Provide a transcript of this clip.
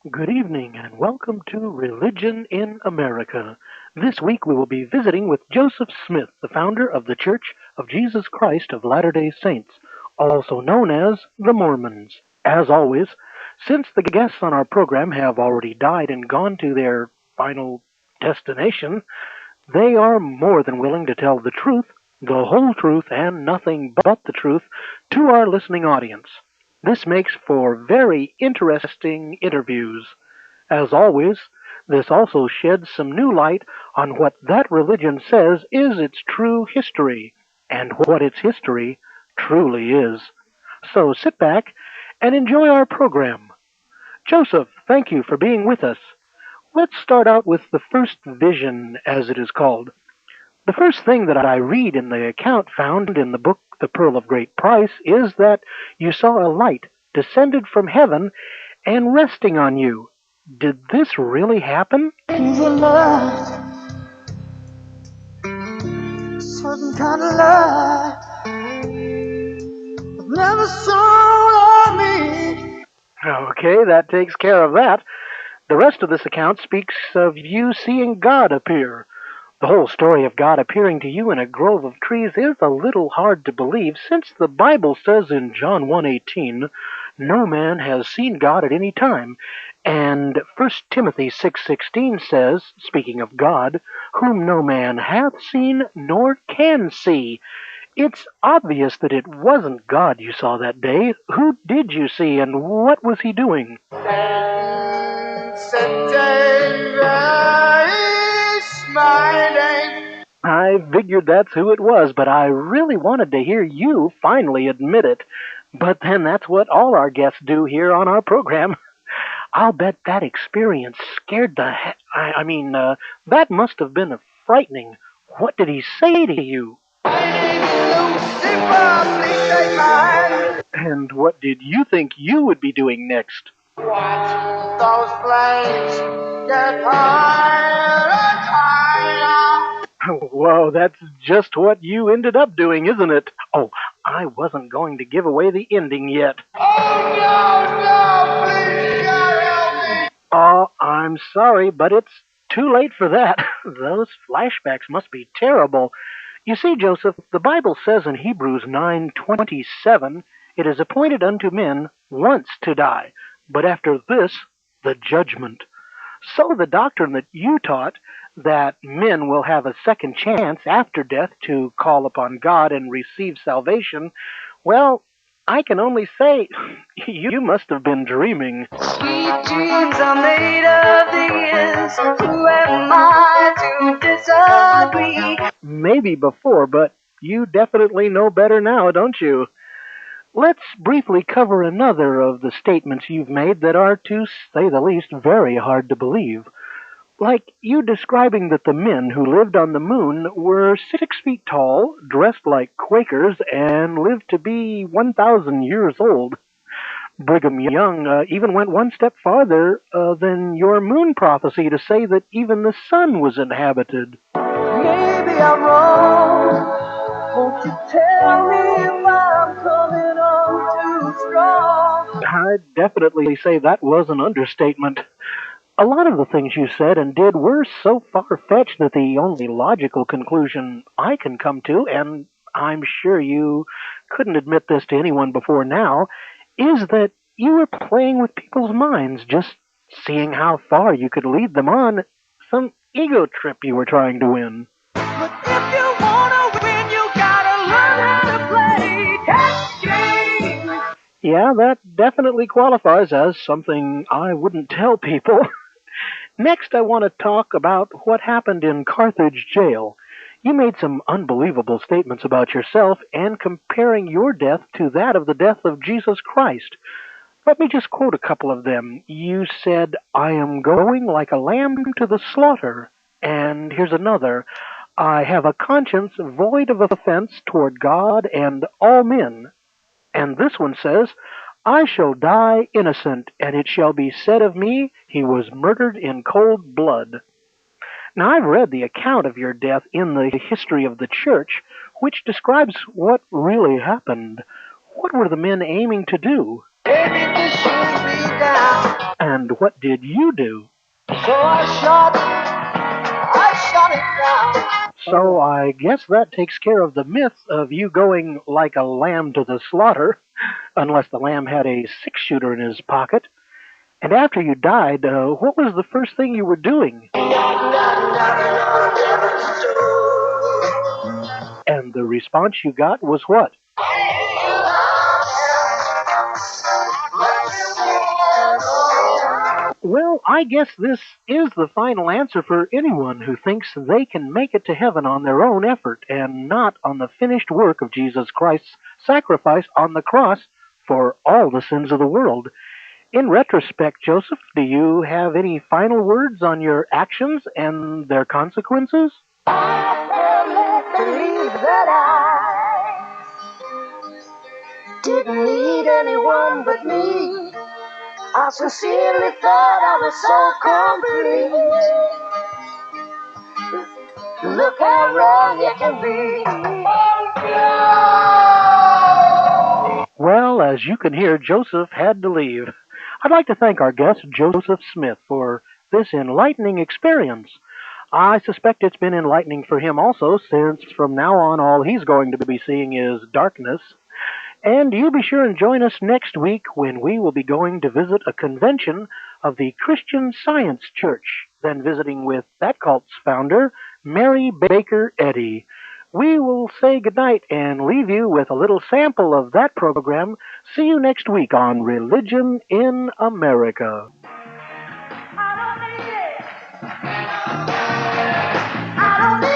Good evening and welcome to Religion in America. This week we will be visiting with Joseph Smith, the founder of the Church of Jesus Christ of Latter-day Saints, also known as the Mormons. As always, since the guests on our program have already died and gone to their final destination, they are more than willing to tell the truth, the whole truth, and nothing but the truth to our listening audience. This makes for very interesting interviews. As always, this also sheds some new light on what that religion says is its true history, and what its history truly is. So sit back and enjoy our program. Joseph, thank you for being with us. Let's start out with the first vision, as it is called. The first thing that I read in the account found in the book The Pearl of Great Price is that you saw a light descended from heaven and resting on you. Did this really happen? The love, certain kind of love, I've never saw on me. Okay, that takes care of that. The rest of this account speaks of you seeing God appear. The whole story of God appearing to you in a grove of trees is a little hard to believe, since the Bible says in John 1:18, no man has seen God at any time, and 1 Timothy 6:16 says, speaking of God, whom no man hath seen nor can see. It's obvious that it wasn't God you saw that day. Who did you see, and what was he doing? I figured that's who it was, but I really wanted to hear you finally admit it. But then that's what all our guests do here on our program. I'll bet that experience scared the heck. That must have been frightening. What did he say to you? And what did you think you would be doing next? Watch those flames get higher and higher. Whoa, that's just what you ended up doing, isn't it? Oh, I wasn't going to give away the ending yet. Oh no, please God help me. Oh, I'm sorry, but it's too late for that. Those flashbacks must be terrible. You see, Joseph, the Bible says in Hebrews 9:27, it is appointed unto men once to die, but after this, the judgment. So the doctrine that you taught, that men will have a second chance after death to call upon God and receive salvation, well, I can only say you must have been dreaming. Sweet dreams are made of these. Who am I to disagree? Maybe before, but you definitely know better now, don't you? Let's briefly cover another of the statements you've made that are, to say the least, very hard to believe. Like you describing that the men who lived on the moon were 6 feet tall, dressed like Quakers, and lived to be 1,000 years old. Brigham Young even went one step farther than your moon prophecy to say that even the sun was inhabited. Maybe I'm wrong. Won't you tell me if I'm coming on too strong? I'd definitely say that was an understatement. A lot of the things you said and did were so far-fetched that the only logical conclusion I can come to, and I'm sure you couldn't admit this to anyone before now, is that you were playing with people's minds, just seeing how far you could lead them on some ego trip you were trying to win. But if you wanna win, you gotta learn how to play that game. Yeah, that definitely qualifies as something I wouldn't tell people. Next, I want to talk about what happened in Carthage jail. You made some unbelievable statements about yourself and comparing your death to that of the death of Jesus Christ. Let me just quote a couple of them. You said, I am going like a lamb to the slaughter. And here's another. I have a conscience void of offense toward God and all men. And this one says, I shall die innocent, and it shall be said of me, he was murdered in cold blood. Now, I've read the account of your death in the history of the church, which describes what really happened. What were the men aiming to do? Baby, just shoot me down. And what did you do? So I shot it down. So I guess that takes care of the myth of you going like a lamb to the slaughter, unless the lamb had a six-shooter in his pocket. And after you died, what was the first thing you were doing? And the response you got was what? Well, I guess this is the final answer for anyone who thinks they can make it to heaven on their own effort and not on the finished work of Jesus Christ's sacrifice on the cross for all the sins of the world. In retrospect, Joseph, do you have any final words on your actions and their consequences? I believe that I didn't need anyone but me. I sincerely thought I was so complete. Look how wrong you can be. Well, as you can hear, Joseph had to leave. I'd like to thank our guest, Joseph Smith, for this enlightening experience. I suspect it's been enlightening for him also, since from now on all he's going to be seeing is darkness. And you be sure and join us next week when we will be going to visit a convention of the Christian Science Church, then visiting with that cult's founder, Mary Baker Eddy. We will say goodnight and leave you with a little sample of that program. See you next week on Religion in America. I don't